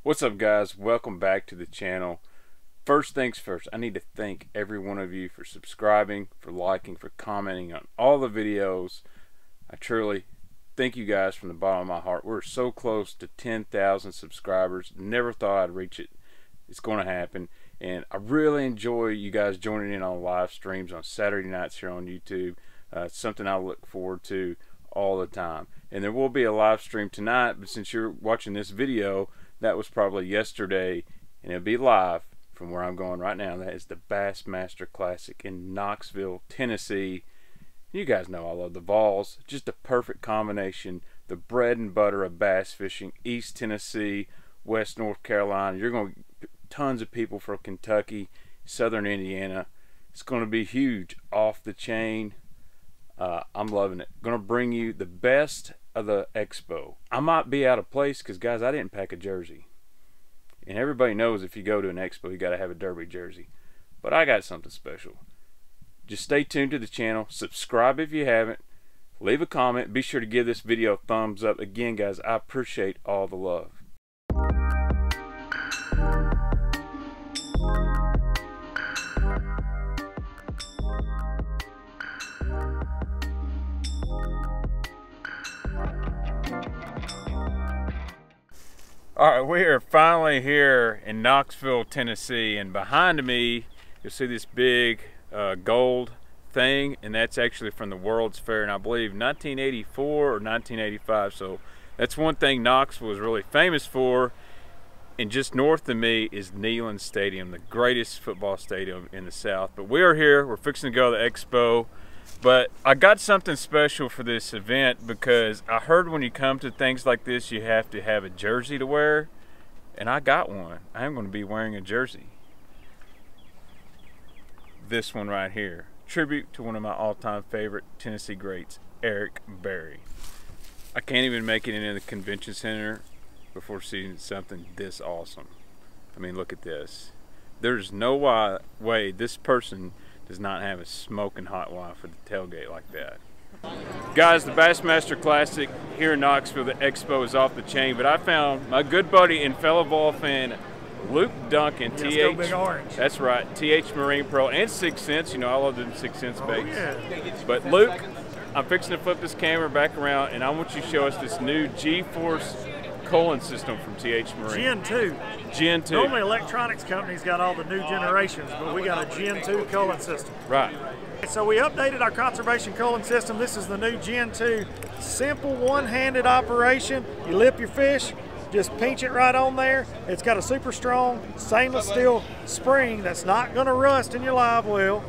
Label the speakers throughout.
Speaker 1: What's up, guys? Welcome back to the channel. First things first, I need to thank every one of you for subscribing, for liking, for commenting on all the videos. I truly thank you guys from the bottom of my heart. We're so close to 10,000 subscribers. Never thought I'd reach it. It's going to happen. And I really enjoy you guys joining in on live streams on Saturday nights here on YouTube. It's something I look forward to all the time. And there will be a live stream tonight, but since you're watching this video, that was probably yesterday, and it'll be live from where I'm going right now. That is the Bassmaster Classic in Knoxville, Tennessee. You guys know I love the Vols. Just a perfect combination. The bread and butter of bass fishing. East Tennessee, West North Carolina. You're going to get tons of people from Kentucky, Southern Indiana. It's going to be huge. Off the chain. I'm loving it. Going to bring you the best of the Expo. I might be out of place because, guys, I didn't pack a jersey. And everybody knows if you go to an Expo, you got to have a Derby jersey. But I got something special. Just stay tuned to the channel. Subscribe if you haven't. Leave a comment. Be sure to give this video a thumbs up. Again, guys, I appreciate all the love. Alright, we are finally here in Knoxville, Tennessee, and behind me you'll see this big gold thing, and that's actually from the World's Fair, and I believe 1984 or 1985. So that's one thing Knoxville was really famous for. And just north of me is Neyland Stadium, the greatest football stadium in the South. But we are here, we're fixing to go to the Expo. But I got something special for this event because I heard when you come to things like this, you have to have a jersey to wear. And I got one. I am going to be wearing a jersey. This one right here. Tribute to one of my all-time favorite Tennessee greats, Eric Berry. I can't even make it into the convention center before seeing something this awesome. I mean, look at this. There's no way this person does not have a smoking hot wife for the tailgate like that. Guys, the Bassmaster Classic here in Knoxville, the Expo is off the chain, but I found my good buddy and fellow Vol fan, Luke Duncan, TH.
Speaker 2: Big Orange.
Speaker 1: That's right, TH Marine Pro and 6 Cents. You know, I love them 6 Cents baits.
Speaker 2: Yeah.
Speaker 1: But Luke, I'm fixing to flip this camera back around, and I want you to show us this new G-Force Cullen system from TH Marine.
Speaker 2: Gen 2.
Speaker 1: Gen 2.
Speaker 2: Normally electronics companies got all the new generations, but we got a Gen 2 culling system.
Speaker 1: Right.
Speaker 2: So we updated our conservation culling system. This is the new Gen 2. Simple one-handed operation. You lip your fish, just pinch it right on there. It's got a super strong stainless steel spring that's not going to rust in your live well.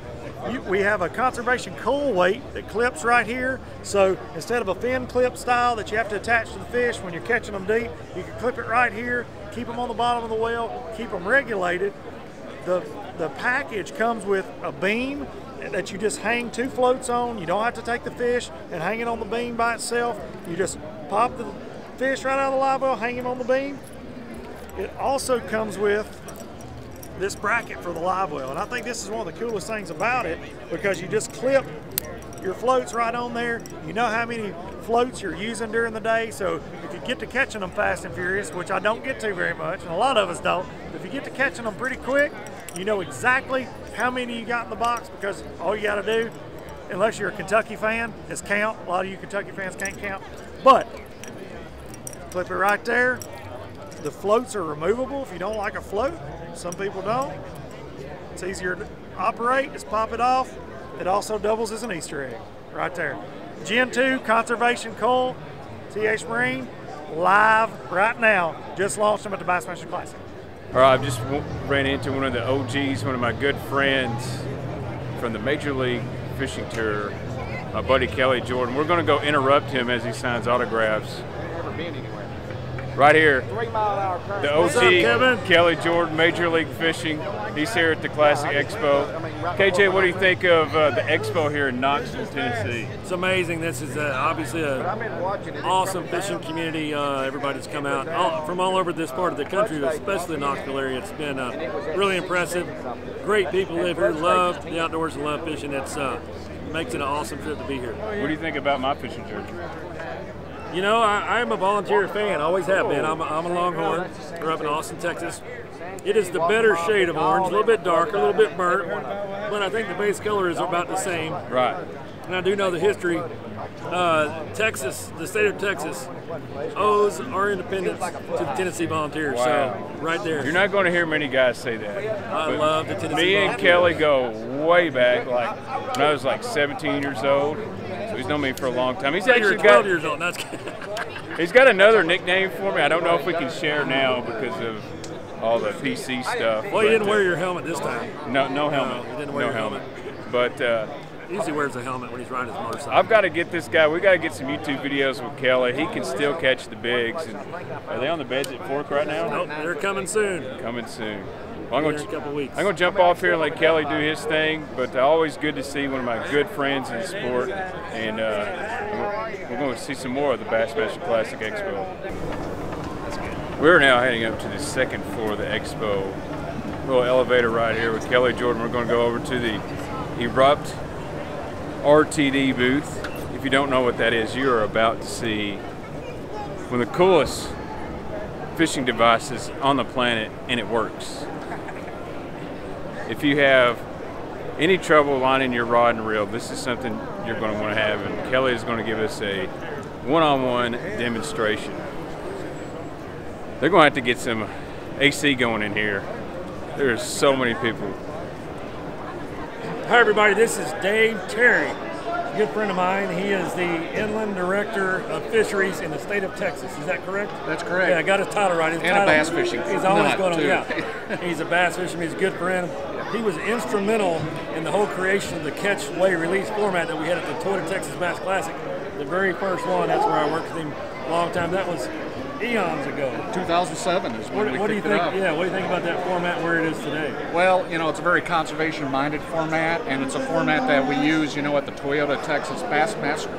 Speaker 2: We have a conservation cull weight that clips right here. So instead of a fin clip style that you have to attach to the fish when you're catching them deep, you can clip it right here, keep them on the bottom of the well, keep them regulated. The package comes with a beam that you just hang 2 floats on. You don't have to take the fish and hang it on the beam by itself. You just pop the fish right out of the live well, hang him on the beam. It also comes with this bracket for the live well, and I think this is one of the coolest things about it because you just clip your floats right on there. You know how many floats you're using during the day, so if you get to catching them fast and furious, which I don't get to very much, and a lot of us don't, but if you get to catching them pretty quick, you know exactly how many you got in the box because all you got to do, unless you're a Kentucky fan, is count. A lot of you Kentucky fans can't count, but clip it right there. The floats are removable if you don't like a float. Some people don't. It's easier to operate, just pop it off. It also doubles as an Easter egg right there. Gen 2 Conservation Cull, TH Marine, live right now. Just launched them at the Bassmaster Classic.
Speaker 1: All right, I've just ran into one of the OGs, one of my good friends from the Major League Fishing Tour, my buddy Kelly Jordon. We're going to go interrupt him as he signs autographs.
Speaker 3: Never been anywhere.
Speaker 1: Right here,
Speaker 3: 3-mile-an-hour current.
Speaker 1: the OG,
Speaker 2: Kevin?
Speaker 1: Kelly Jordon, Major League Fishing. He's here at the Classic Expo. KJ, what do you think of the Expo here in Knoxville, Tennessee?
Speaker 4: It's amazing. This is obviously an awesome fishing community. Everybody's come out from all over this part of the country, especially the Knoxville area. It's been really impressive. Great people live here, love the outdoors and love fishing. It's makes it an awesome trip to be here.
Speaker 1: What do you think about my fishing jersey?
Speaker 4: You know, I'm a volunteer fan, always have been. I'm a Longhorn, grew up in Austin, Texas. It is the better shade of orange, a little bit darker, a little bit burnt, but I think the base color is about the same.
Speaker 1: Right.
Speaker 4: And I do know the history. Texas, the state of Texas, owes our independence to the Tennessee Volunteers.
Speaker 1: Wow.
Speaker 4: So, right there.
Speaker 1: You're not going to hear many guys say that.
Speaker 4: I love the Tennessee
Speaker 1: Me and
Speaker 4: Volunteers.
Speaker 1: Kelly go way back, like when I was like 17 years old. So he's known me for a long time. He's
Speaker 4: You're
Speaker 1: actually
Speaker 4: 12
Speaker 1: got,
Speaker 4: years old. That's
Speaker 1: he's got another nickname for me. I don't know if we can share now because of all the PC stuff.
Speaker 4: Well, you
Speaker 1: but,
Speaker 4: didn't wear your helmet this time.
Speaker 1: No helmet.
Speaker 4: you didn't wear
Speaker 1: no
Speaker 4: your
Speaker 1: helmet.
Speaker 4: helmet.
Speaker 1: But
Speaker 4: He usually wears a helmet when he's riding his motorcycle.
Speaker 1: I've got to get this guy. We got to get some YouTube videos with Kelly. He can still catch the bigs. And are they on the beds at Fork right now?
Speaker 4: Nope, they're coming soon.
Speaker 1: Coming soon. Well,
Speaker 4: In a couple weeks.
Speaker 1: I'm going to jump off here and let Kelly do his thing, but always good to see one of my good friends in the sport, and we're going to see some more of the Bassmaster Classic Expo. We're now heading up to the second floor of the Expo. Little elevator right here with Kelly Jordon. We're going to go over to the Erupt RTD booth. If you don't know what that is, you are about to see one of the coolest fishing devices on the planet, and it works. If you have any trouble lining your rod and reel, this is something you're going to want to have, and Kelly is going to give us a one-on-one demonstration. They're going to have to get some AC going in here. There's so many people.
Speaker 4: Hi everybody, this is Dave Terry, a good friend of mine. He is the Inland Director of Fisheries in the state of Texas. Is that correct?
Speaker 3: That's correct.
Speaker 4: Yeah, I got his title right. His
Speaker 3: And
Speaker 4: title,
Speaker 3: a bass fishing
Speaker 4: He's always
Speaker 3: nut,
Speaker 4: going on,
Speaker 3: too.
Speaker 4: yeah. He's a bass fisherman, he's a good friend. He was instrumental in the whole creation of the catch, weigh, release format that we had at the Toyota Texas Bass Classic. The very first one, that's where I worked with him a long time. That was eons ago.
Speaker 3: 2007 is when
Speaker 4: What do
Speaker 3: we
Speaker 4: you
Speaker 3: picked it
Speaker 4: think?
Speaker 3: up.
Speaker 4: Yeah, what do you think about that format where it is today?
Speaker 3: Well, you know, it's a very conservation-minded format, and it's a format that we use, you know, at the Toyota Texas Bassmaster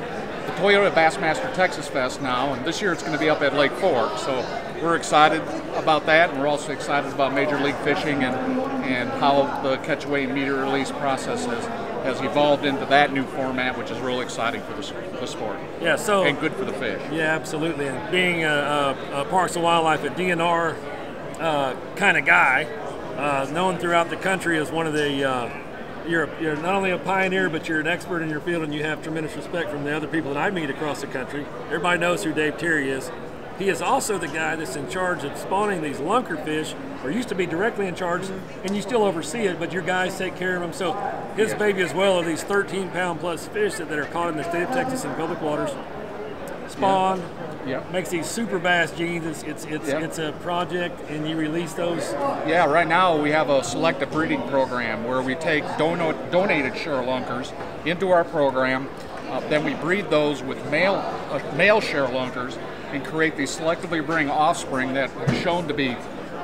Speaker 3: Texas Fest now, and this year it's going to be up at Lake Fork. So we're excited about that, and we're also excited about Major League Fishing and how the catch, weigh, and meter release process has evolved into that new format, which is really exciting for the sport.
Speaker 4: Yeah, so
Speaker 3: and good for the fish.
Speaker 4: Yeah, absolutely. And being a Parks and Wildlife, a DNR kind of guy, known throughout the country as one of the, you're not only a pioneer, but you're an expert in your field, and you have tremendous respect from the other people that I meet across the country. Everybody knows who Dave Terry is. He is also the guy that's in charge of spawning these lunker fish, or used to be directly in charge, and you still oversee it, but your guys take care of them. So his baby as well are these 13-pound plus fish that are caught in the state of Texas in public waters. Spawn, makes these super bass jeans. It's a project, and you release those.
Speaker 3: Yeah, right now we have a selective breeding program where we take donated share lunkers into our program. Then we breed those with male share lunkers and create these selectively breeding offspring that are shown to be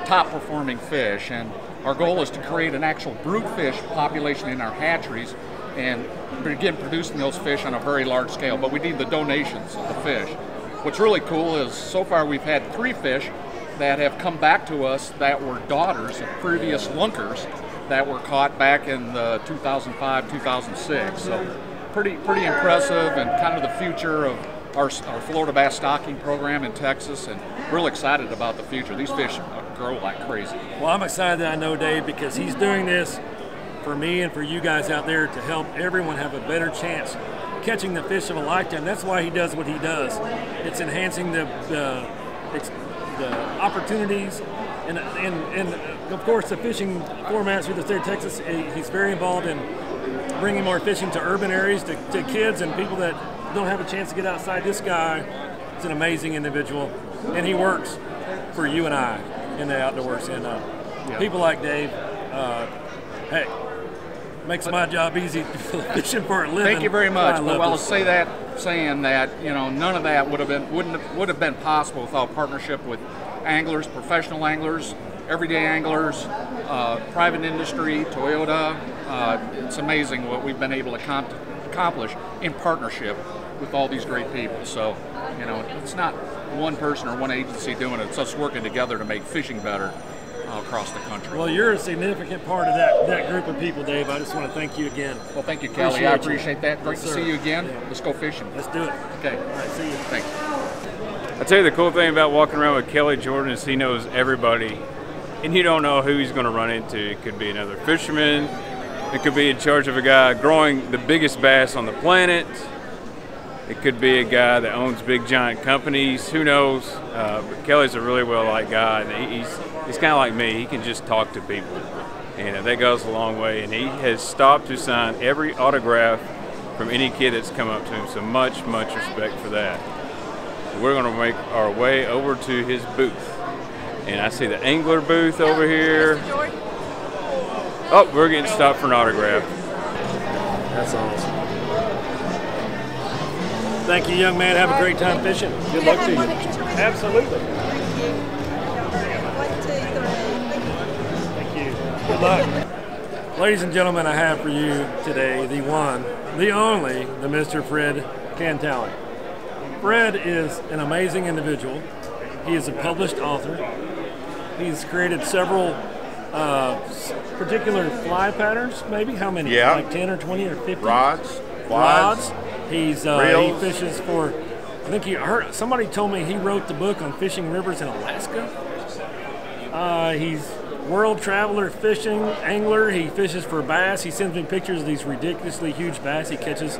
Speaker 3: top performing fish. And our goal is to create an actual brood fish population in our hatcheries and begin producing those fish on a very large scale. But we need the donations of the fish. What's really cool is so far we've had 3 fish that have come back to us that were daughters of previous lunkers that were caught back in the 2005, 2006. So pretty impressive, and kind of the future of our Florida bass stocking program in Texas, and real excited about the future. These fish grow like crazy.
Speaker 4: Well, I'm excited that I know Dave, because he's doing this for me and for you guys out there to help everyone have a better chance catching the fish of a lifetime. That's why he does what he does. It's enhancing the opportunities and of course the fishing formats through the state of Texas. He's very involved in bringing more fishing to urban areas, to kids and people that don't have a chance to get outside. This guy is an amazing individual, and he works for you and I in the outdoors. And people like Dave, hey, makes my job easy fishing for a living.
Speaker 3: Thank you very much. Well, I'll
Speaker 4: this.
Speaker 3: say that, saying that, you know, none of that would have been possible without partnership with anglers, professional anglers, everyday anglers, private industry, Toyota. It's amazing what we've been able to accomplish in partnership with all these great people. So, you know, it's not one person or one agency doing it. It's us working together to make fishing better across the country.
Speaker 4: Well, you're a significant part of that group of people, Dave. I just want to thank you again.
Speaker 3: Well, thank you, Kelly. I appreciate that. Great to see you again.
Speaker 4: Yeah.
Speaker 3: Let's go fishing.
Speaker 4: Let's do it.
Speaker 3: Okay.
Speaker 4: All right, see you.
Speaker 3: Thanks.
Speaker 1: I tell you, the cool thing about walking around with Kelly Jordon is he knows everybody, and you don't know who he's going to run into. It could be another fisherman. It could be in charge of a guy growing the biggest bass on the planet. It could be a guy that owns big giant companies. Who knows? But Kelly's a really well-liked guy, and he's kind of like me. He can just talk to people, and that goes a long way. And he has stopped to sign every autograph from any kid that's come up to him. So much respect for that. We're going to make our way over to his booth, and I see the angler booth over here. Oh, we're getting stopped for an autograph.
Speaker 4: That's awesome. Thank you, young man. Have a great time fishing. Good luck to you. Absolutely. Thank you. Good luck. Ladies and gentlemen, I have for you today the one, the only, the Mr. Fred Cantali. Fred is an amazing individual. He is a published author. He's created several particular fly patterns, maybe? How many?
Speaker 5: Yeah.
Speaker 4: Like 10 or 20 or 50?
Speaker 5: Rods.
Speaker 4: He fishes for, I think somebody told me he wrote the book on fishing rivers in Alaska. He's world traveler, fishing, angler. He fishes for bass. He sends me pictures of these ridiculously huge bass he catches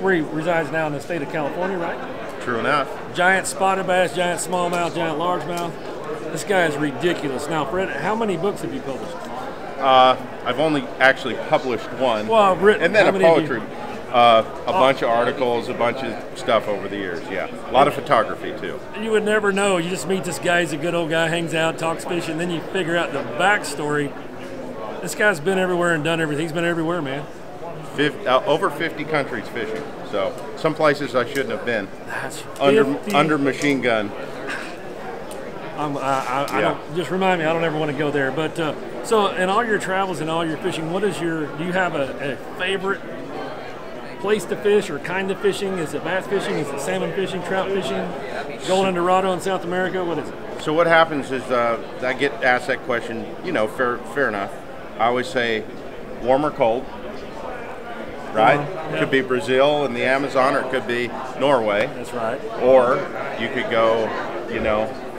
Speaker 4: where he resides now in the state of California, right?
Speaker 5: True enough.
Speaker 4: Giant spotted bass, giant smallmouth, giant largemouth. This guy is ridiculous. Now, Fred, how many books have you published?
Speaker 5: I've only actually published one.
Speaker 4: Well, I've written.
Speaker 5: And then a poetry. A bunch of articles, a bunch of stuff over the years, yeah. A lot of photography, too.
Speaker 4: You would never know. You just meet this guy, he's a good old guy, hangs out, talks fishing, then you figure out the backstory. This guy's been everywhere and done everything. He's been everywhere, man.
Speaker 5: Over 50 countries fishing. So, some places I shouldn't have been.
Speaker 4: That's
Speaker 5: under machine gun.
Speaker 4: I don't, just remind me, I don't ever want to go there. But, so in all your travels and all your fishing, do you have a favorite place to fish or kind of fishing? Is it bass fishing? Is it salmon fishing, trout fishing, golden dorado in South America? What is it?
Speaker 5: So what happens is I get asked that question, fair enough. I always say warm or cold, right?
Speaker 4: Yeah.
Speaker 5: Could be Brazil and the Amazon, or it could be Norway.
Speaker 4: That's right.
Speaker 5: Or you could go,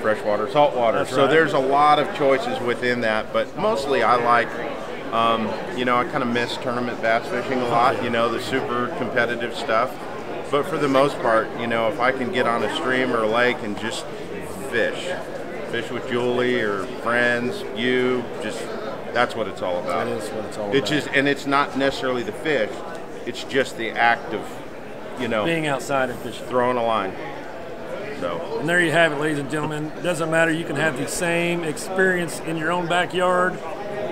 Speaker 5: freshwater, saltwater.
Speaker 4: That's
Speaker 5: so
Speaker 4: right.
Speaker 5: There's a lot of choices within that, but mostly I like I kind of miss tournament bass fishing a lot, the super competitive stuff. But for the most part, if I can get on a stream or a lake and just fish with Julie or friends, that's what it's all about.
Speaker 4: That is what it's all about.
Speaker 5: And it's not necessarily the fish, it's just the act of,
Speaker 4: being outside and fishing.
Speaker 5: Throwing a line. So.
Speaker 4: And there you have it, ladies and gentlemen. It doesn't matter, you can have the same experience in your own backyard.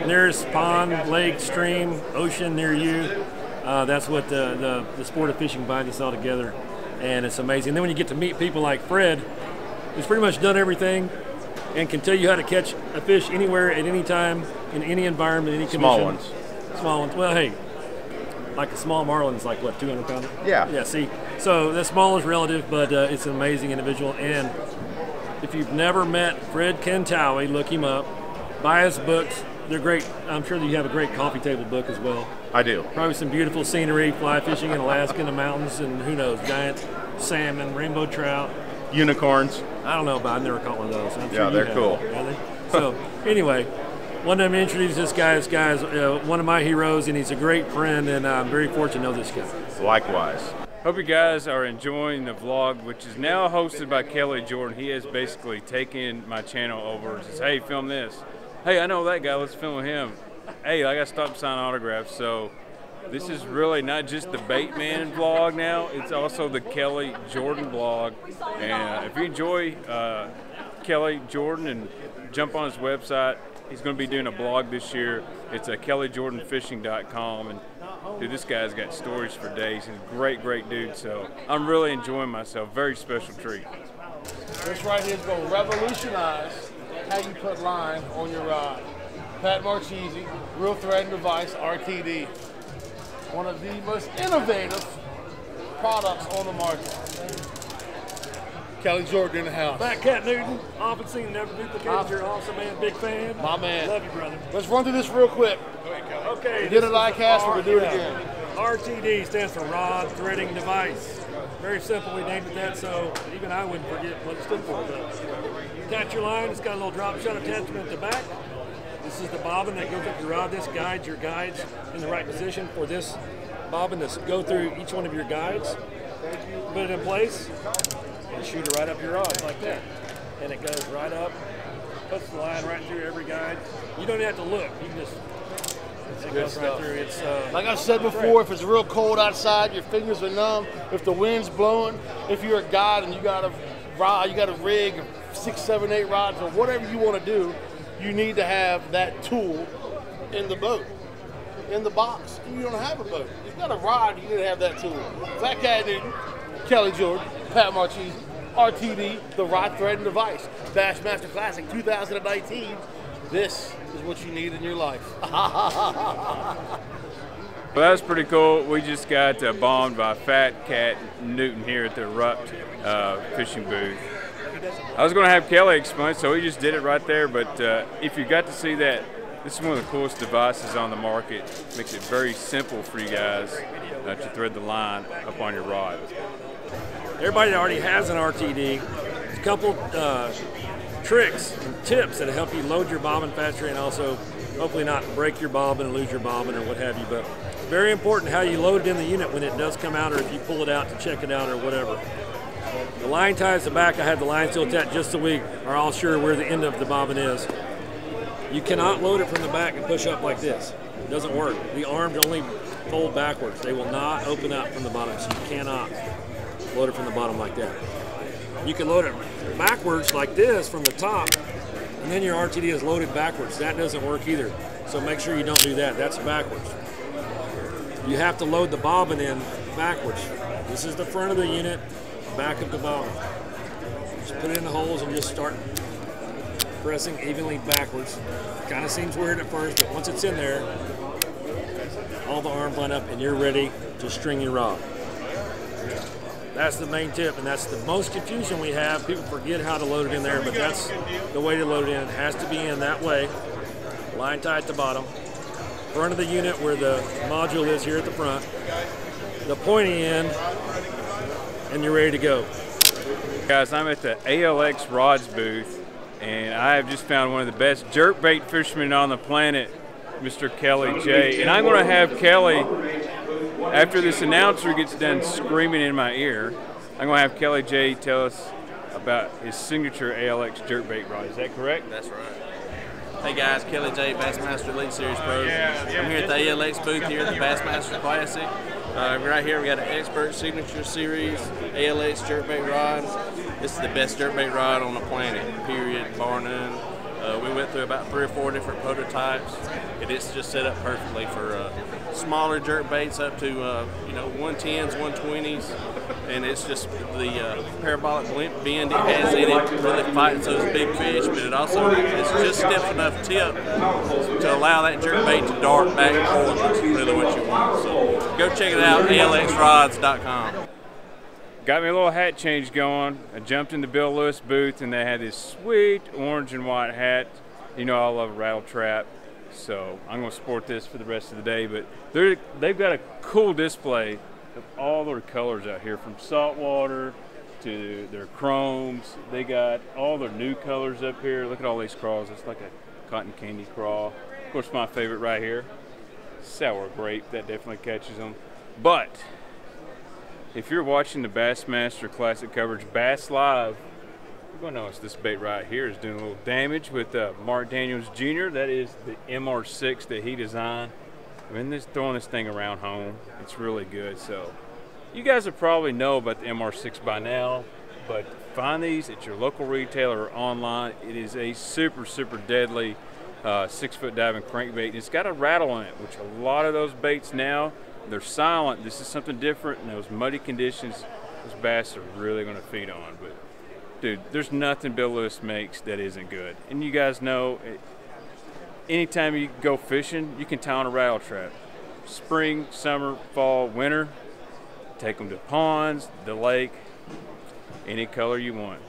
Speaker 4: Nearest pond, lake, stream, ocean near you. That's what the sport of fishing binds us all together, and it's amazing. And then when you get to meet people like Fred, who's pretty much done everything and can tell you how to catch a fish anywhere at any time, in any environment, any condition. Small ones. Well, hey, like a small marlin's like what, 200 pounder?
Speaker 5: Yeah.
Speaker 4: Yeah. See, so the small is relative, but it's an amazing individual. And if you've never met Fred Cantali, look him up. Buy his books. They're great. I'm sure that you have a great coffee table book as well.
Speaker 5: I do.
Speaker 4: Probably some beautiful scenery, fly fishing in Alaska in the mountains, and who knows, giant salmon, rainbow trout.
Speaker 5: Unicorns.
Speaker 4: I don't know about, I've never caught one of those. I'm sure
Speaker 5: yeah, they're cool.
Speaker 4: So anyway, wanted to introduce this guy. This guy is one of my heroes, and he's a great friend, and I'm very fortunate to know this guy.
Speaker 5: Likewise.
Speaker 1: Hope you guys are enjoying the vlog, which is now hosted by Kelly Jordon. He has basically taken my channel over and says, hey, film this. Hey, I know that guy, let's film him. Hey, I got to stop signing autographs. So this is really not just the Baitman vlog now, it's also the Kelly Jordon vlog. And if you enjoy Kelly Jordon and jump on his website, he's going to be doing a blog this year. It's kellejordanfishing.com. And dude, this guy's got stories for days. He's a great dude. So I'm really enjoying myself. Very special treat.
Speaker 6: This right here is going to revolutionize how you put line on your rod. Pat Marchese, Real Threading Device, RTD. One of the most innovative products on the market. Kelly Jordon in the house.
Speaker 4: Fat Cat Newton, often seen, never duplicated. You're awesome, man. Big fan.
Speaker 6: My man.
Speaker 4: Love you, brother.
Speaker 6: Let's run through this real quick.
Speaker 4: Okay.
Speaker 6: We did a live cast, we're going to do it again.
Speaker 4: RTD stands for Rod Threading Device. Very simple, we named it that, so even I wouldn't forget what it stood for. But attach your line, it's got a little drop shot attachment at the back. This is the bobbin that goes up your rod. This guides your guides in the right position for this bobbin to go through each one of your guides. Put it in place, and shoot it right up your rod like that. And it goes right up, puts the line right through every guide. You don't have to look, you just, it goes right through. It's,
Speaker 6: like I said before, if it's real cold outside, your fingers are numb, if the wind's blowing, if you're a guide and you got a rod, you got a rig, 6, 7, 8 rods, or whatever you want to do, you need to have that tool in the boat, in the box. You don't have a boat. You've got a rod, you need to have that tool. Fat Cat Newton, Kelly Jordon, Pat Marchese, RTD, the rod threading device. Bassmaster Classic 2019. This is what you need in your life.
Speaker 1: Well, that's pretty cool. We just got bombed by Fat Cat Newton here at the Erupt fishing booth. I was going to have Kelly explain, so he just did it right there. But if you got to see that, this is one of the coolest devices on the market. Makes it very simple for you guys to thread the line up on your rod.
Speaker 4: Everybody already has an RTD. A couple tricks and tips that help you load your bobbin faster and also hopefully not break your bobbin and lose your bobbin or what have you. But very important how you load it in the unit when it does come out, or if you pull it out to check it out or whatever. The line ties the back. I have the line still attached just so we are all sure where the end of the bobbin is. You cannot load it from the back and push up like this. It doesn't work. The arms only fold backwards. They will not open up from the bottom, so you cannot load it from the bottom like that. You can load it backwards like this from the top, and then your RTD is loaded backwards. That doesn't work either, so make sure you don't do that. That's backwards. You have to load the bobbin in backwards. This is the front of the unit, back of the bobbin. Just put it in the holes and just start pressing evenly backwards. Kind of seems weird at first, but once it's in there, all the arms line up and you're ready to string your rod. That's the main tip, and that's the most confusion we have. People forget how to load it in there, but that's the way to load it in. It has to be in that way. Line tie at the bottom. Front of the unit where the module is here at the front. The pointy end, and you're ready to go.
Speaker 1: Guys, I'm at the ALX Rods booth, and I have just found one of the best jerkbait fishermen on the planet, Mr. Kelly J. And I'm going to have Kelly, after this announcer gets done screaming in my ear, I'm going to have Kelly J tell us about his signature ALX jerkbait rod. Is that correct?
Speaker 7: That's right. Hey guys, Kelly J, Bassmaster Elite Series Pro. I'm here at the ALX booth here at the Bassmaster Classic. Right here we got an Expert Signature Series ALX jerkbait rod. This is the best jerkbait rod on the planet, period, bar none. We went through about 3 or 4 different prototypes, and it's just set up perfectly for smaller jerkbaits up to you know, 110s, 120s, and it's just the parabolic bend it has in it really fights those big fish, but it also is just stiff enough tip to allow that jerkbait to dart back and forth, which is really what you want. So go check it out, alxrods.com.
Speaker 1: Got me a little hat change going. I jumped in the Bill Lewis booth, and they had this sweet orange and white hat. You know I love rattle trap, so I'm going to sport this for the rest of the day. But they've got a cool display of all their colors out here, from saltwater to their chromes. They got all their new colors up here. Look at all these craws. It's like a cotton candy craw. Of course, my favorite right here, sour grape. That definitely catches them. But if you're watching the Bassmaster Classic coverage, Bass Live, you're going to notice this bait right here is doing a little damage with Mark Daniels Jr. That is the MR6 that he designed. I've been throwing this thing around home. It's really good. So you guys will probably know about the MR6 by now, but find these at your local retailer or online. It is a super, super deadly 6-foot diving crankbait. And it's got a rattle in it, which a lot of those baits now, they're silent. This is something different. In those muddy conditions, those bass are really going to feed on. But dude, there's nothing Bill Lewis makes that isn't good. And you guys know, anytime you go fishing, you can tie on a rattle trap. Spring, summer, fall, winter. Take them to ponds, the lake, any color you want.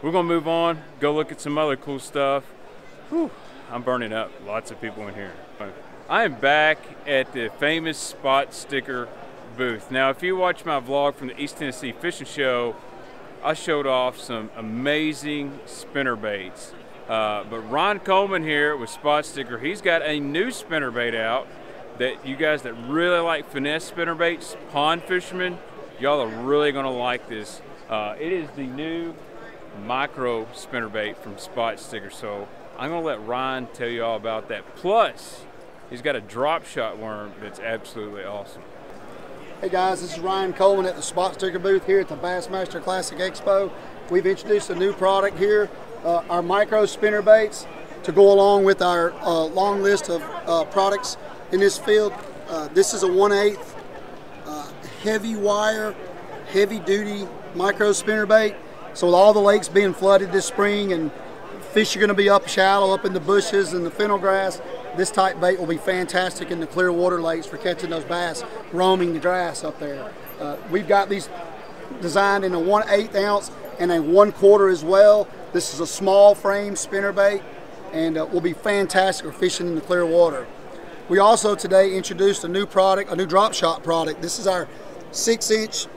Speaker 1: We're going to move on, go look at some other cool stuff. Whew, I'm burning up. Lots of people in here. I am back at the famous spot sticker booth. Now, if you watch my vlog from the East Tennessee Fishing Show, I showed off some amazing spinnerbaits. But Ron Coleman here with Spot Sticker, he's got a new spinnerbait out that you guys that really like finesse spinnerbaits, pond fishermen, y'all are really gonna like this. It is the new micro spinnerbait from Spot Sticker. So I'm gonna let Ryan tell you all about that. Plus, he's got a drop shot worm that's absolutely awesome.
Speaker 8: Hey guys, this is Ryan Coleman at the Spot Sticker booth here at the Bassmaster Classic Expo. We've introduced a new product here, our micro spinnerbaits, to go along with our long list of products in this field. This is a 1/8 heavy wire, heavy duty micro spinnerbait. So with all the lakes being flooded this spring and fish are going to be up shallow, up in the bushes and the fennel grass, this type bait will be fantastic in the clear water lakes for catching those bass roaming the grass up there. We've got these designed in a 1/8 ounce and a 1/4 as well. This is a small frame spinnerbait and will be fantastic for fishing in the clear water. We also today introduced a new product, a new drop shot product. This is our 6-inch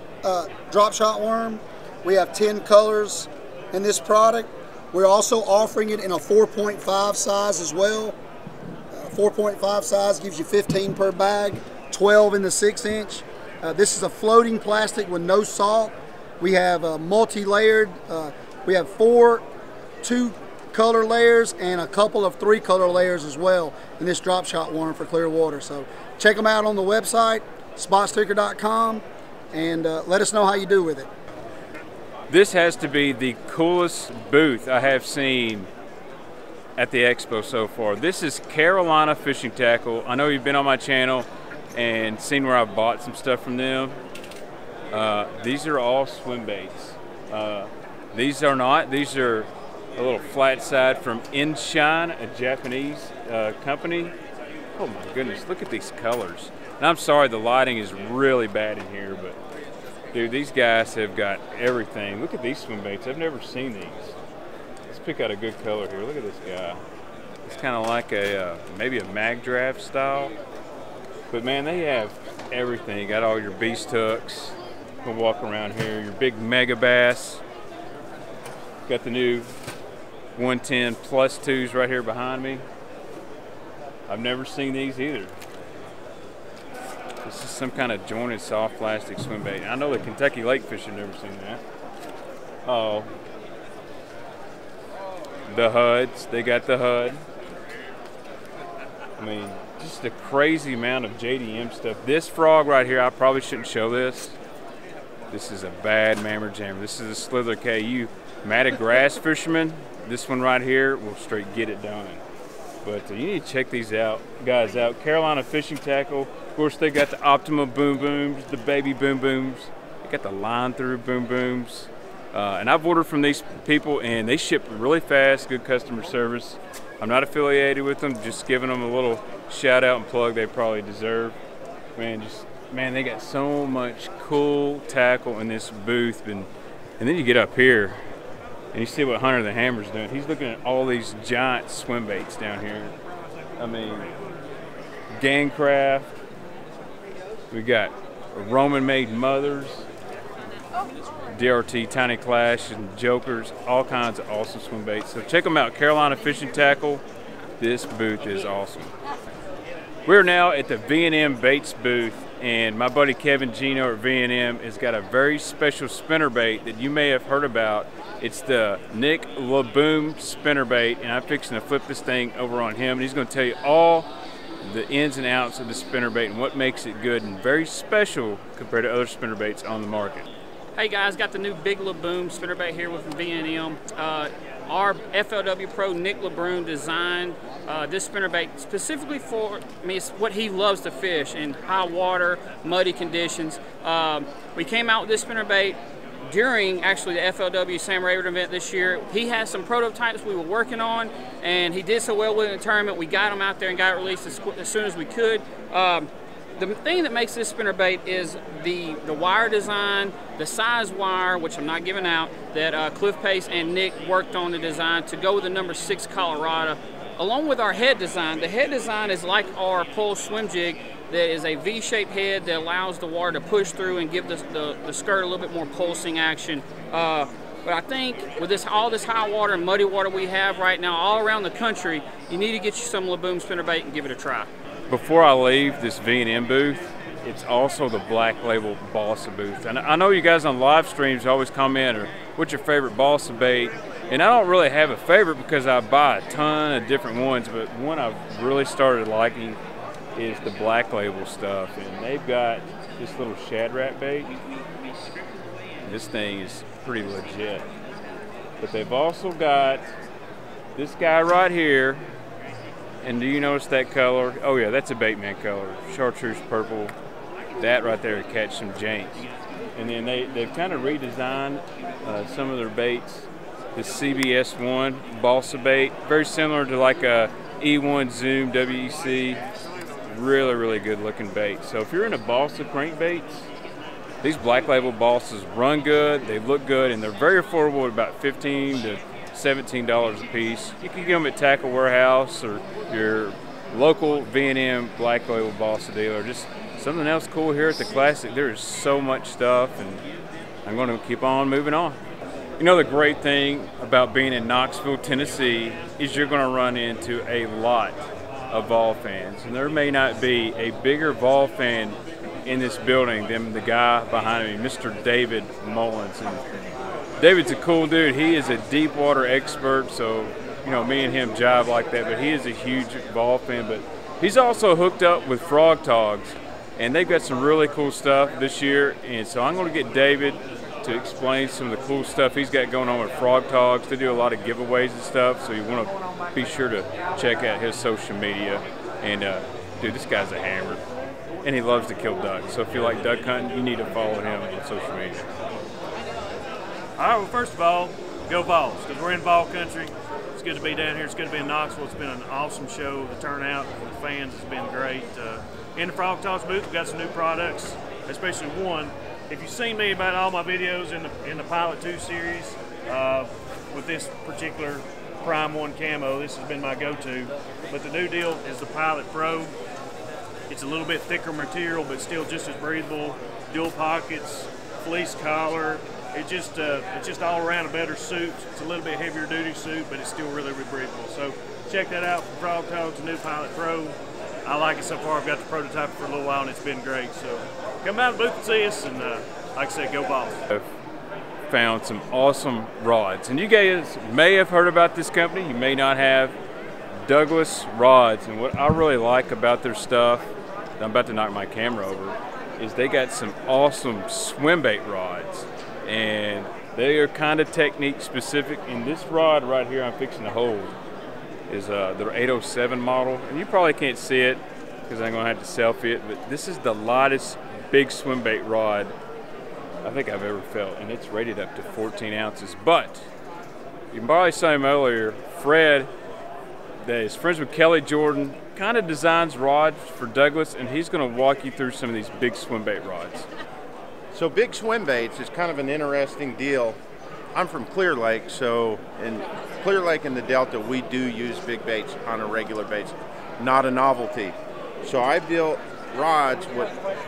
Speaker 8: drop shot worm. We have 10 colors in this product. We're also offering it in a 4.5 size as well. 4.5 size gives you 15 per bag, 12 in the 6-inch. This is a floating plastic with no salt. We have multi-layered. We have 4 2-color layers and a couple of 3-color layers as well in this drop shot worm for clear water. So check them out on the website, spotsticker.com, and let us know how you do with it.
Speaker 1: This has to be the coolest booth I have seen at the Expo so far. This is Carolina Fishing Tackle. I know you've been on my channel and seen where I've bought some stuff from them. These are all swim baits. These are not. These are a little flat side from Inshine, a Japanese company. Oh my goodness, look at these colors. And I'm sorry the lighting is really bad in here, but dude, these guys have got everything. Look at these swim baits. I've never seen these. Let's pick out a good color here. Look at this guy. It's kind of like a maybe a mag draft style. But man, they have everything. You got all your beast hooks. You can walk around here. Your big mega bass. Got the new 110 plus 2s right here behind me. I've never seen these either. This is some kind of jointed soft plastic swim bait. I know the Kentucky lake fish have never seen that. Oh, the HUDs. They got the HUD. I mean, just a crazy amount of JDM stuff. This frog right here, I probably shouldn't show this. This is a bad mammer jammer. This is a Slither KU matted grass fisherman. This one right here will straight get it done. But you need to check these guys out. Carolina Fishing Tackle. Of course, they got the Optima boom booms, the baby boom booms. They got the line through boom booms. And I've ordered from these people and they ship really fast, good customer service. I'm not affiliated with them, just giving them a little shout out and plug they probably deserve. Man, they got so much cool tackle in this booth. And then you get up here and you see what Hunter the Hammer's doing. He's looking at all these giant swim baits down here. I mean, Gangcraft. We got Roman-made mothers, DRT, Tiny Clash, and Jokers, all kinds of awesome swim baits. So check them out, Carolina Fishing Tackle. This booth is awesome. We're now at the VNM Baits booth, and my buddy Kevin Gino at VNM has got a very special spinnerbait that you may have heard about. It's the Nick LaBoom spinnerbait, and I'm fixing to flip this thing over on him, and he's going to tell you all the ins and outs of the spinnerbait and what makes it good and very special compared to other spinnerbaits on the market.
Speaker 9: Hey guys, got the new Big LaBoom spinnerbait here with VNM. Our FLW Pro Nick LaBoom designed this spinnerbait specifically for it's what he loves to fish in high water, muddy conditions. We came out with this spinnerbait during actually the FLW Sam Rayburn event this year. He has some prototypes we were working on, and he did so well with the tournament. We got him out there and got it released as soon as we could. The thing that makes this spinnerbait is the wire design, the size wire, which I'm not giving out, that Cliff Pace and Nick worked on the design to go with the number 6 Colorado, along with our head design. The head design is like our pole swim jig. that is a V-shaped head that allows the water to push through and give the skirt a little bit more pulsing action. But I think with all this high water and muddy water we have right now all around the country, you need to get you some Laboom spinnerbait and give it a try.
Speaker 1: Before I leave this VNM booth, it's also the Black Label balsa booth. And I know you guys on live streams always comment, or what's your favorite balsa bait? And I don't really have a favorite because I buy a ton of different ones, but one I've really started liking is the Black Label stuff. And they've got this little shad rat bait. This thing is pretty legit. But they've also got this guy right here. And do you notice that color? Oh yeah, that's a Baitman color. Chartreuse purple. That right there to catch some Jaints. And then they've kind of redesigned some of their baits. The CBS1 balsa bait, very similar to like a E1 Zoom WEC. Really, really good looking bait. So if you're into balsa crankbaits, these Black Label balsas run good, they look good, and they're very affordable at about $15 to $17 a piece. You can get them at Tackle Warehouse or your local VNM Black Label balsa dealer. Just something else cool here at the Classic. There is so much stuff, and I'm going to keep on moving on. You know, the great thing about being in Knoxville, Tennessee is you're going to run into a lot of Vol fans, and there may not be a bigger Vol fan in this building than the guy behind me, Mr. David Mullins. And David's a cool dude. He is a deep water expert, so you know, me and him jive like that, but he is a huge Vol fan. But he's also hooked up with Frog Togs, and they've got some really cool stuff this year. And so I'm going to get David to explain some of the cool stuff he's got going on with Frog Togs. They do a lot of giveaways and stuff, so you want to be sure to check out his social media. And dude, this guy's a hammer, and he loves to kill ducks. So if you like duck hunting, you need to follow him on social media.
Speaker 10: All right, well, first of all, go Vols, because we're in Vol country. It's good to be down here. It's good to be in Knoxville. It's been an awesome show. The turnout for the fans has been great. In the Frog Togs booth, we've got some new products, especially one. If you've seen me about all my videos in the Pilot 2 series, with this particular Prime 1 camo, this has been my go-to. But the new deal is the Pilot Pro. It's a little bit thicker material, but still just as breathable. Dual pockets, fleece collar. It's just all around a better suit. It's a little bit heavier duty suit, but it's still really breathable. So check that out from Frog Togs, the new Pilot Pro. I like it so far. I've got the prototype for a little while, and it's been great. So come out to the booth and see us, and like I said, go Vols.
Speaker 1: I've found some awesome rods, and you guys may have heard about this company. You may not have. Douglas Rods, and what I really like about their stuff, I'm about to knock my camera over, is they got some awesome swim bait rods, and they are kind of technique specific. And this rod right here I'm fixing to hold is their 807 model, and you probably can't see it because I'm going to have to selfie it, but this is the lightest big swim bait rod I think I've ever felt, and it's rated up to 14 ounces. But you probably saw him earlier, Fred, that is friends with Kelly Jordon, kind of designs rods for Douglas, and he's going to walk you through some of these big swim bait rods.
Speaker 5: So big swim baits is kind of an interesting deal. I'm from Clear Lake, so in Clear Lake and the Delta, we do use big baits on a regular basis, not a novelty. So I built rods.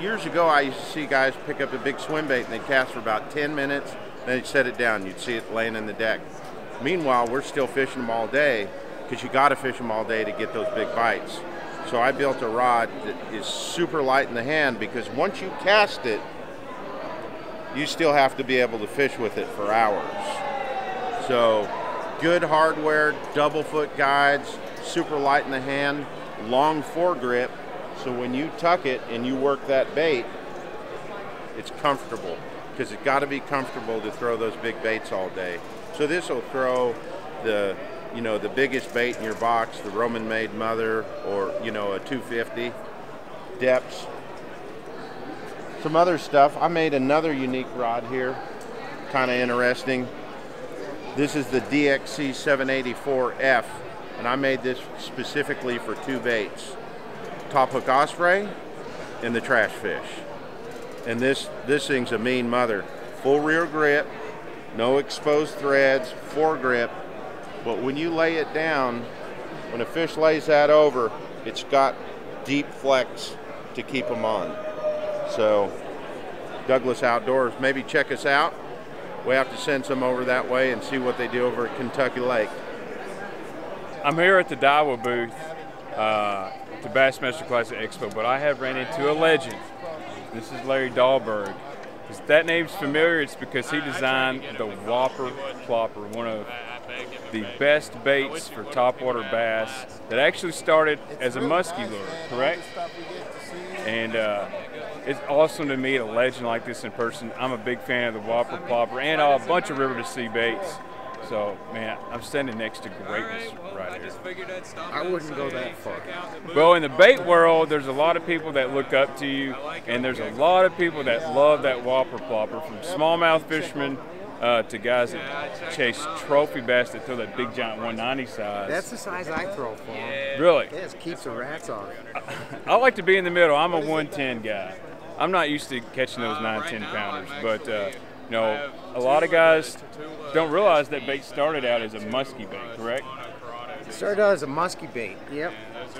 Speaker 5: Years ago, I used to see guys pick up a big swim bait and they'd cast for about 10 minutes, then they'd set it down. You'd see it laying in the deck. Meanwhile, we're still fishing them all day, because you got to fish them all day to get those big bites. So I built a rod that is super light in the hand, because once you cast it, you still have to be able to fish with it for hours. So good hardware, double foot guides, super light in the hand, long foregrip, so when you tuck it and you work that bait, it's comfortable, because it's got to be comfortable to throw those big baits all day. So this will throw the biggest bait in your box, the Roman-made mother, or a 250 depths. Some other stuff. I made another unique rod here, kind of interesting. This is the DXC 784F, and I made this specifically for two baits: top hook osprey and the trash fish. And this thing's a mean mother. Full rear grip, no exposed threads, foregrip. But when you lay it down, when a fish lays that over, it's got deep flex to keep them on. So Douglas Outdoors, maybe check us out. We have to send some over that way and see what they do over at Kentucky Lake.
Speaker 1: I'm here at the Daiwa booth, the Bassmaster Classic Expo, but I have ran into a legend. This is Larry Dahlberg. If that name's familiar, it's because he designed the Whopper Plopper, one of the best baits for topwater bass that actually started as a musky lure, correct? And it's awesome to meet a legend like this in person. I'm a big fan of the Whopper Plopper and a bunch of river to sea baits. So, man, I'm standing next to greatness right here.
Speaker 11: I wouldn't go that far.
Speaker 1: Well, in the bait world, there's a lot of people that look up to you, and there's a lot of people that love that Whopper Plopper, from smallmouth fishermen to guys that chase trophy bass that throw that big giant 190 size.
Speaker 11: That's the size I throw for them.
Speaker 1: Really?
Speaker 11: It just keeps the rats off.
Speaker 1: I like to be in the middle. I'm a 110 guy. I'm not used to catching those 9-10 pounders, but you know, a lot of guys don't realize that bait started out as a musky bait, correct?
Speaker 11: It started out as a musky bait, yep.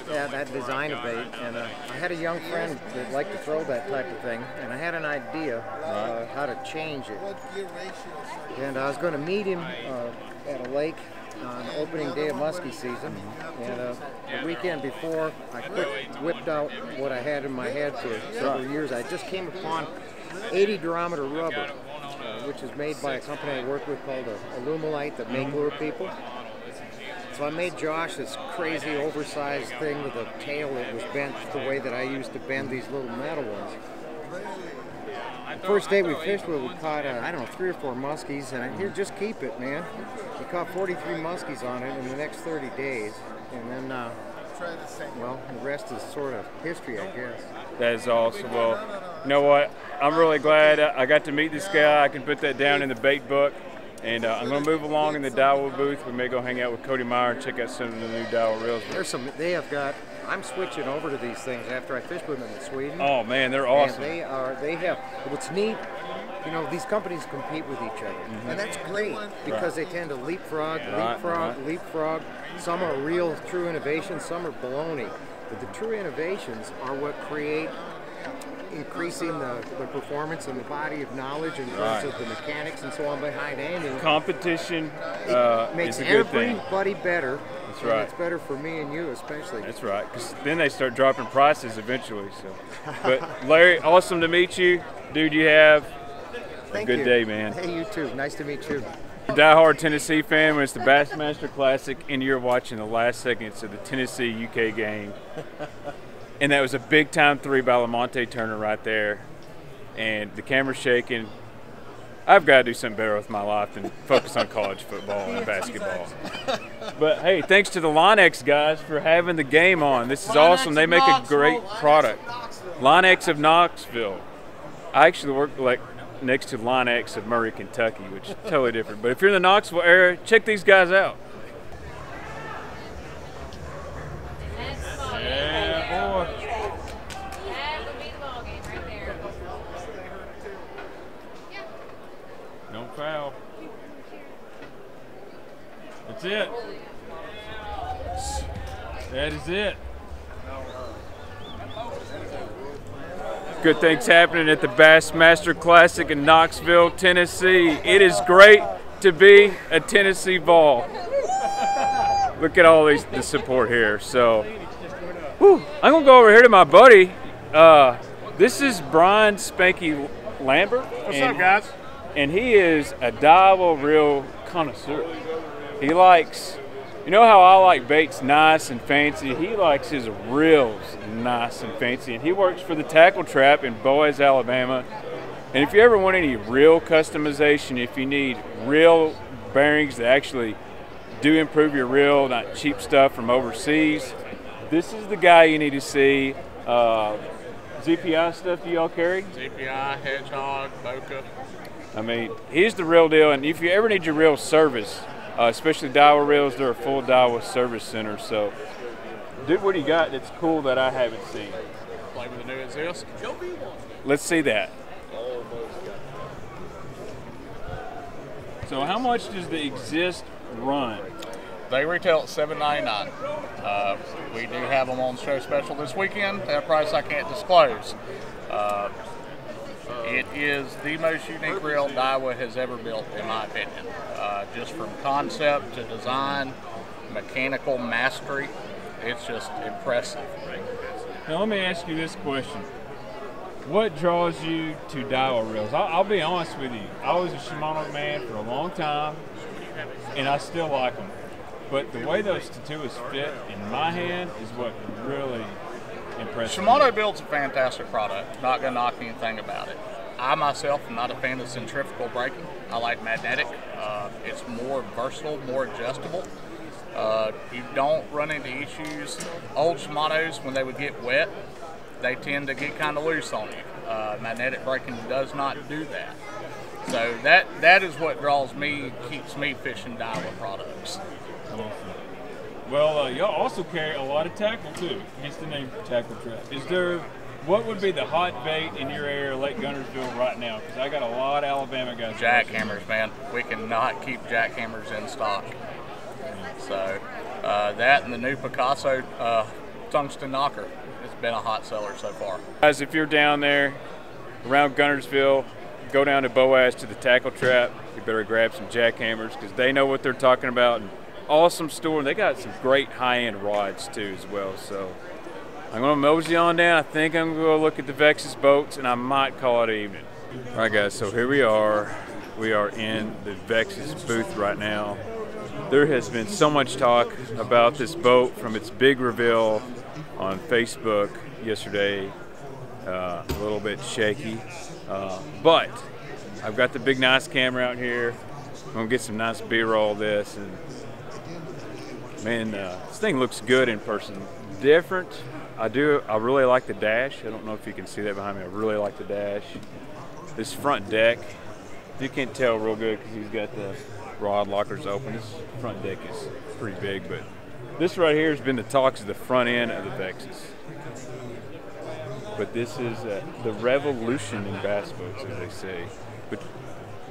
Speaker 11: Yeah, that design of bait. And I had a young friend that liked to throw that type of thing, and I had an idea how to change it. And I was going to meet him at a lake on the opening day of musky season. And the weekend before, I whipped out what I had in my head for several years. I just came upon 80 durometer rubber, which is made by a company I work with called Alumilite that make lure people. So I made Josh this crazy oversized thing with a tail that was bent the way that I used to bend these little metal ones. The first day we fished with, we caught, I don't know, 3 or 4 muskies, and I here, just keep it, man. We caught 43 muskies on it in the next 30 days, and then, well, the rest is sort of history, I guess.
Speaker 1: That is awesome. Well, you know what? I'm really glad I got to meet this guy. I can put that down in the bait book. And I'm going to move along in the Daiwa booth. We may go hang out with Cody Meyer and check out some of the new Daiwa reels.
Speaker 11: There's some, they have got, I'm switching over to these things after I fished with them in Sweden.
Speaker 1: Oh man, they're awesome.
Speaker 11: And they have, what's neat, you know, these companies compete with each other. And that's great because they tend to leapfrog. Some are real true innovations, some are baloney. But the true innovations are what create increasing the performance and the body of knowledge in terms of the mechanics and so on behind angling.
Speaker 1: Competition
Speaker 11: makes
Speaker 1: is a good thing.
Speaker 11: Everybody better.
Speaker 1: That's right.
Speaker 11: It's better for me and you especially.
Speaker 1: That's right, because then they start dropping prices eventually. So, but Larry, awesome to meet you, dude. You have a good day, man.
Speaker 11: Hey, you too. Nice to meet you.
Speaker 1: Die-hard Tennessee fan when it's the Bassmaster Classic and you're watching the last seconds of the Tennessee-UK game. And that was a big-time 3 by Lamonte Turner right there. And the camera's shaking. I've got to do something better with my life than focus on college football and basketball. But, hey, thanks to the Linex guys for having the game on. This is awesome. They make a great product. Linex of Knoxville. I actually work next to Linex of Murray, Kentucky, which is totally different. But if you're in the Knoxville area, check these guys out. Yeah, boy. Don't foul. That's it. That is it. Good things happening at the Bassmaster Classic in Knoxville, Tennessee. It is great to be a Tennessee Vol. Look at all the support here. So, whew, I'm gonna go over here to my buddy. This is Brian Spanky Lambert.
Speaker 6: What's up, guys?
Speaker 1: And he is a Daiwa reel connoisseur. He likes, you know how I like baits nice and fancy? He likes his reels nice and fancy. And he works for the Tackle Trap in Boaz, Alabama. And if you ever want any reel customization, if you need real bearings that actually do improve your reel, not cheap stuff from overseas, this is the guy you need to see. ZPI stuff do y'all carry?
Speaker 12: ZPI, Hedgehog, Boca.
Speaker 1: I mean, he's the real deal. And if you ever need your reel service, especially Daiwa reels, they're a full Daiwa service center. So, dude, what do you got that's cool that I haven't seen?
Speaker 12: Play with the new Exist.
Speaker 1: Let's see that. So how much does the Exist run?
Speaker 12: They retail at $7.99. We do have them on show special this weekend at a price I can't disclose. It is the most unique reel Daiwa has ever built, in my opinion. Just from concept to design, mechanical mastery, it's just impressive.
Speaker 1: Now let me ask you this question. What draws you to Daiwa reels? I'll be honest with you. I was a Shimano man for a long time, and I still like them. But the way those Tatuas fit in my hand is what really impressed me.
Speaker 12: Shimano builds a fantastic product. Not going to knock anything about it. I myself am not a fan of centrifugal braking. I like magnetic. It's more versatile, more adjustable. You don't run into issues. Old Shimanos, when they would get wet, they tend to get kind of loose on you. Magnetic braking does not do that. So that is what draws me, keeps me fishing Daiwa products.
Speaker 1: Awesome. Well, y'all also carry a lot of tackle too. Hence the name Tackle Trap. Is there, what would be the hot bait in your area, Lake Guntersville, right now? Because I got a lot of Alabama guys.
Speaker 12: Jackhammers, man. We cannot keep jackhammers in stock. So that and the new Picasso tungsten knocker. It's been a hot seller so far.
Speaker 1: Guys, if you're down there around Guntersville, go down to Boaz to the Tackle Trap. You better grab some jackhammers because they know what they're talking about. And awesome store. They got some great high-end rods too as well. So I'm going to mosey on down. I think I'm going to go look at the Vexes boats, and I might call it evening. All right, guys. So here we are. We are in the Vexes booth right now. There has been so much talk about this boat from its big reveal on Facebook yesterday. A little bit shaky, but I've got the big nice camera out here. I'm gonna get some nice B-roll of this, and man, this thing looks good in person. Different. I really like the dash. I don't know if you can see that behind me. I really like the dash. This front deck, you can't tell real good because he's got the rod lockers open. This front deck is pretty big, but this right here has been the talks of the front end of the Vexes. But this is the revolution in bass boats, as they say. But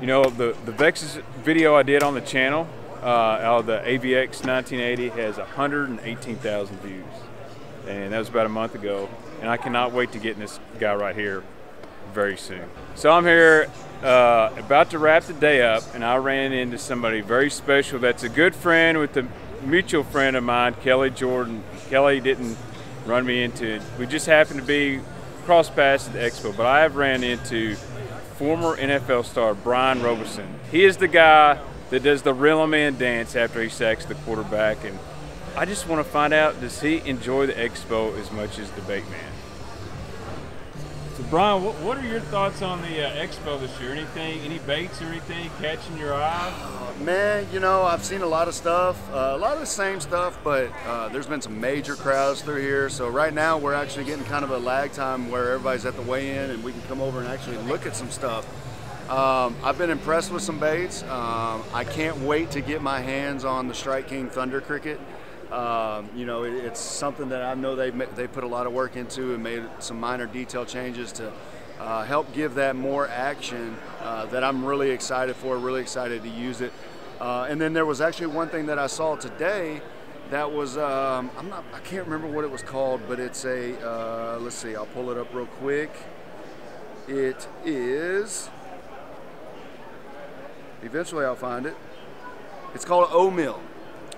Speaker 1: you know, the Vexes video I did on the channel out of the AVX 1980 has 118,000 views, and that was about a month ago. And I cannot wait to get in this guy right here very soon. So I'm here about to wrap the day up, and I ran into somebody very special that's a good friend with a mutual friend of mine, Kelly Jordon. Kelly didn't run me into it. We just happened to be cross paths at the Expo, but I have ran into former NFL star Brian Robeson. He is the guy that does the reel 'em in dance after he sacks the quarterback, and I just want to find out, does he enjoy the Expo as much as the Baitman? So Brian, what are your thoughts on the Expo this year? Any baits or anything catching your eye?
Speaker 13: Man, you know, I've seen a lot of stuff, a lot of the same stuff, but there's been some major crowds through here. So right now we're actually getting kind of a lag time where everybody's at the weigh-in and we can come over and actually look at some stuff. I've been impressed with some baits. I can't wait to get my hands on the Strike King Thunder Cricket. You know, it's something that I know they put a lot of work into and made some minor detail changes to help give that more action that I'm really excited for, really excited to use it. And then there was actually one thing that I saw today that was, I can't remember what it was called, but it's a, let's see, I'll pull it up real quick. It is, eventually I'll find it. It's called O-Mill.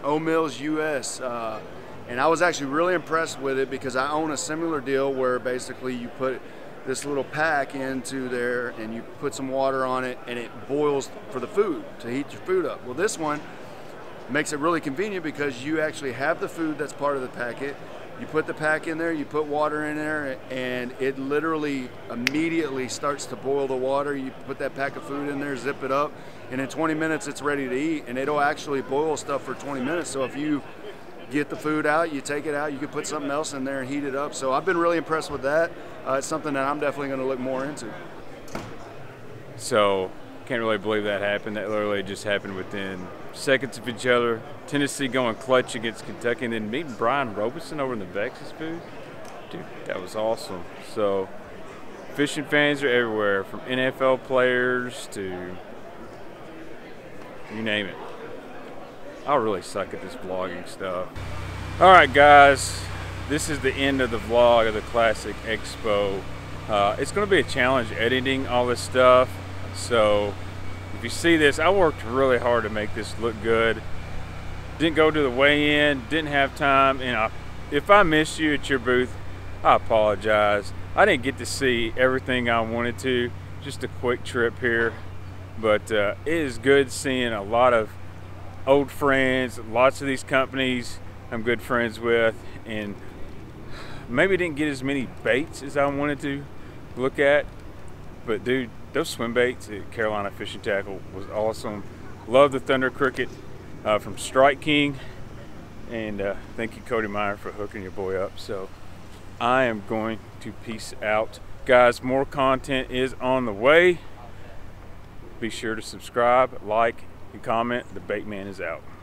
Speaker 13: O-Mills US, and I was actually really impressed with it because I own a similar deal where basically you put this little pack into there and you put some water on it and it boils for the food, to heat your food up. Well, this one makes it really convenient because you actually have the food that's part of the packet. You put the pack in there, you put water in there, and it literally immediately starts to boil the water. You put that pack of food in there, zip it up, and in 20 minutes it's ready to eat, and it'll actually boil stuff for 20 minutes. So if you get the food out, you take it out, you can put something else in there and heat it up. So I've been really impressed with that. It's something that I'm definitely going to look more into.
Speaker 1: So can't really believe that happened. That literally just happened within seconds of each other. Tennessee going clutch against Kentucky, and then meeting Brian Robeson over in the Vexes booth. Dude, that was awesome. So fishing fans are everywhere, from NFL players to you name it. I really suck at this vlogging stuff. All right, guys, this is the end of the vlog of the Classic Expo. It's going to be a challenge editing all this stuff. So if you see this, I worked really hard to make this look good. Didn't go to the weigh-in, didn't have time, and if I missed you at your booth, I apologize. I didn't get to see everything I wanted to. Just a quick trip here, but it is good seeing a lot of old friends, lots of these companies I'm good friends with, and maybe didn't get as many baits as I wanted to look at, but dude, those swim baits at Carolina Fishing Tackle was awesome. Love the Thunder Cricket from Strike King, and thank you, Cody Meyer, for hooking your boy up. So I am going to peace out, guys. More content is on the way. Be sure to subscribe, like, and comment. The Baitman is out.